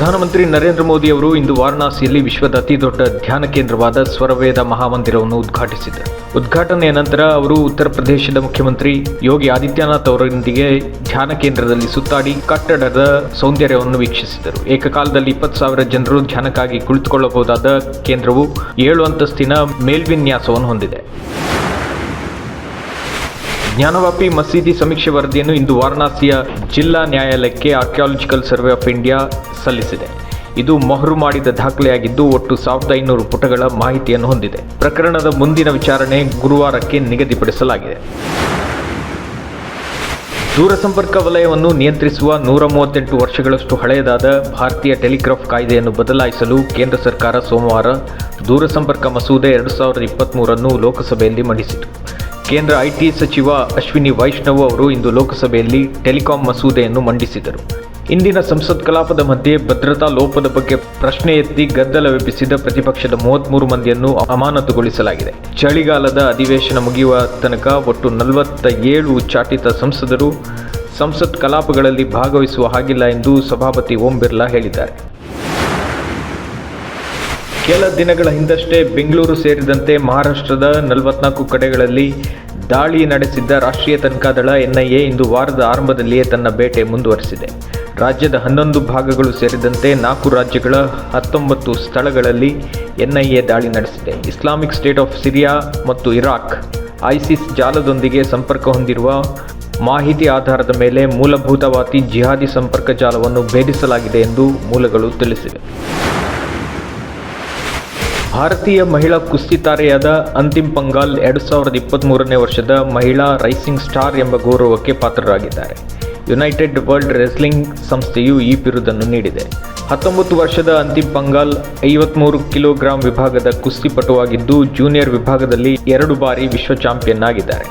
ಪ್ರಧಾನಮಂತ್ರಿ ನರೇಂದ್ರ ಮೋದಿ ಅವರು ಇಂದು ವಾರಣಾಸಿಯಲ್ಲಿ ವಿಶ್ವದ ಅತಿದೊಡ್ಡ ಧ್ಯಾನ ಕೇಂದ್ರವಾದ ಸ್ವರವೇದ ಮಹಾಮಂದಿರವನ್ನು ಉದ್ಘಾಟಿಸಿದರು. ಉದ್ಘಾಟನೆಯ ನಂತರ ಅವರು ಉತ್ತರ ಪ್ರದೇಶದ ಮುಖ್ಯಮಂತ್ರಿ ಯೋಗಿ ಆದಿತ್ಯನಾಥ್ ಅವರೊಂದಿಗೆ ಧ್ಯಾನ ಕೇಂದ್ರದಲ್ಲಿ ಸುತ್ತಾಡಿ ಕಟ್ಟಡದ ಸೌಂದರ್ಯವನ್ನು ವೀಕ್ಷಿಸಿದರು. ಏಕಕಾಲದಲ್ಲಿ 20,000 ಜನರು ಧ್ಯಾನಕ್ಕಾಗಿ ಕುಳಿತುಕೊಳ್ಳಬಹುದಾದ ಕೇಂದ್ರವು 7 ಅಂತಸ್ತಿನ ಮೇಲ್ವಿನ್ಯಾಸವನ್ನು ಹೊಂದಿದೆ. ಜ್ಞಾನವಾಪಿ ಮಸೀದಿ ಸಮೀಕ್ಷೆ ವರದಿಯನ್ನು ಇಂದು ವಾರಣಾಸಿಯ ಜಿಲ್ಲಾ ನ್ಯಾಯಾಲಯಕ್ಕೆ ಆರ್ಕಿಯಾಲಜಿಕಲ್ ಸರ್ವೆ ಆಫ್ ಇಂಡಿಯಾ ಸಲ್ಲಿಸಿದೆ. ಇದು ಮೊಹರು ಮಾಡಿದ ದಾಖಲೆಯಾಗಿದ್ದು ಒಟ್ಟು 1500 ಪುಟಗಳ ಮಾಹಿತಿಯನ್ನು ಹೊಂದಿದೆ. ಪ್ರಕರಣದ ಮುಂದಿನ ವಿಚಾರಣೆ ಗುರುವಾರಕ್ಕೆ ನಿಗದಿಪಡಿಸಲಾಗಿದೆ. ದೂರಸಂಪರ್ಕ ವಲಯವನ್ನು ನಿಯಂತ್ರಿಸುವ 138 ವರ್ಷಗಳಷ್ಟು ಹಳೆಯದಾದ ಭಾರತೀಯ ಟೆಲಿಗ್ರಾಫ್ ಕಾಯ್ದೆಯನ್ನು ಬದಲಾಯಿಸಲು ಕೇಂದ್ರ ಸರ್ಕಾರ ಸೋಮವಾರ ದೂರಸಂಪರ್ಕ ಮಸೂದೆ 2023 ಲೋಕಸಭೆಯಲ್ಲಿ ಮಂಡಿಸಿತು. ಕೇಂದ್ರ ಐಟಿ ಸಚಿವ ಅಶ್ವಿನಿ ವೈಷ್ಣವ್ ಅವರು ಇಂದು ಲೋಕಸಭೆಯಲ್ಲಿ ಟೆಲಿಕಾಂ ಮಸೂದೆಯನ್ನು ಮಂಡಿಸಿದರು. ಇಂದಿನ ಸಂಸತ್ ಕಲಾಪದ ಮಧ್ಯೆ ಭದ್ರತಾ ಲೋಪದ ಬಗ್ಗೆ ಪ್ರಶ್ನೆ ಎತ್ತಿ ಗದ್ದಲವೆಬ್ಬಿಸಿದ ಪ್ರತಿಪಕ್ಷದ 33 ಮಂದಿಯನ್ನು ಅಮಾನತುಗೊಳಿಸಲಾಗಿದೆ. ಚಳಿಗಾಲದ ಅಧಿವೇಶನ ಮುಗಿಯುವ ತನಕ ಒಟ್ಟು 47 ಉಚ್ಚಾಟಿತ ಸಂಸದರು ಸಂಸತ್ ಕಲಾಪಗಳಲ್ಲಿ ಭಾಗವಹಿಸುವ ಹಾಗಿಲ್ಲ ಎಂದು ಸಭಾಪತಿ ಓಂ ಬಿರ್ಲಾ ಹೇಳಿದ್ದಾರೆ. ಕೆಲ ದಿನಗಳ ಹಿಂದಷ್ಟೇ ಬೆಂಗಳೂರು ಸೇರಿದಂತೆ ಮಹಾರಾಷ್ಟ್ರದ 44 ಕಡೆಗಳಲ್ಲಿ ದಾಳಿ ನಡೆಸಿದ್ದ ರಾಷ್ಟ್ರೀಯ ತನಿಖಾ ದಳ ಎನ್ಐಎ ಇಂದು ವಾರದ ಆರಂಭದಲ್ಲಿಯೇ ತನ್ನ ಬೇಟೆ ಮುಂದುವರೆಸಿದೆ. ರಾಜ್ಯದ 11 ಭಾಗಗಳು ಸೇರಿದಂತೆ 4 ರಾಜ್ಯಗಳ 19 ಸ್ಥಳಗಳಲ್ಲಿ ಎನ್ಐಎ ದಾಳಿ ನಡೆಸಿದೆ. ಇಸ್ಲಾಮಿಕ್ ಸ್ಟೇಟ್ ಆಫ್ ಸಿರಿಯಾ ಮತ್ತು ಇರಾಕ್ ಐಸಿಸ್ ಜಾಲದೊಂದಿಗೆ ಸಂಪರ್ಕ ಹೊಂದಿರುವ ಮಾಹಿತಿ ಆಧಾರದ ಮೇಲೆ ಮೂಲಭೂತವಾದಿ ಜಿಹಾದಿ ಸಂಪರ್ಕ ಜಾಲವನ್ನು ಭೇದಿಸಲಾಗಿದೆ ಎಂದು ಮೂಲಗಳು ತಿಳಿಸಿವೆ. ಭಾರತೀಯ ಮಹಿಳಾ ಕುಸ್ತಿ ತಾರೆಯಾದ ಅಂತಿಮ್ ಪಂಘಾಲ್ 2023ನೇ ವರ್ಷದ ಮಹಿಳಾ ರೈಸಿಂಗ್ ಸ್ಟಾರ್ ಎಂಬ ಗೌರವಕ್ಕೆ ಪಾತ್ರರಾಗಿದ್ದಾರೆ. ಯುನೈಟೆಡ್ ವರ್ಲ್ಡ್ ರೆಸ್ಲಿಂಗ್ ಸಂಸ್ಥೆಯು ಈ ಬಿರುದನ್ನು ನೀಡಿದೆ. 19 ವರ್ಷದ ಅಂತಿಮ್ ಪಂಘಾಲ್ 53 ಕಿಲೋಗ್ರಾಂ ವಿಭಾಗದ ಕುಸ್ತಿಪಟುವಾಗಿದ್ದು ಜೂನಿಯರ್ ವಿಭಾಗದಲ್ಲಿ 2 ಬಾರಿ ವಿಶ್ವ ಚಾಂಪಿಯನ್ ಆಗಿದ್ದಾರೆ.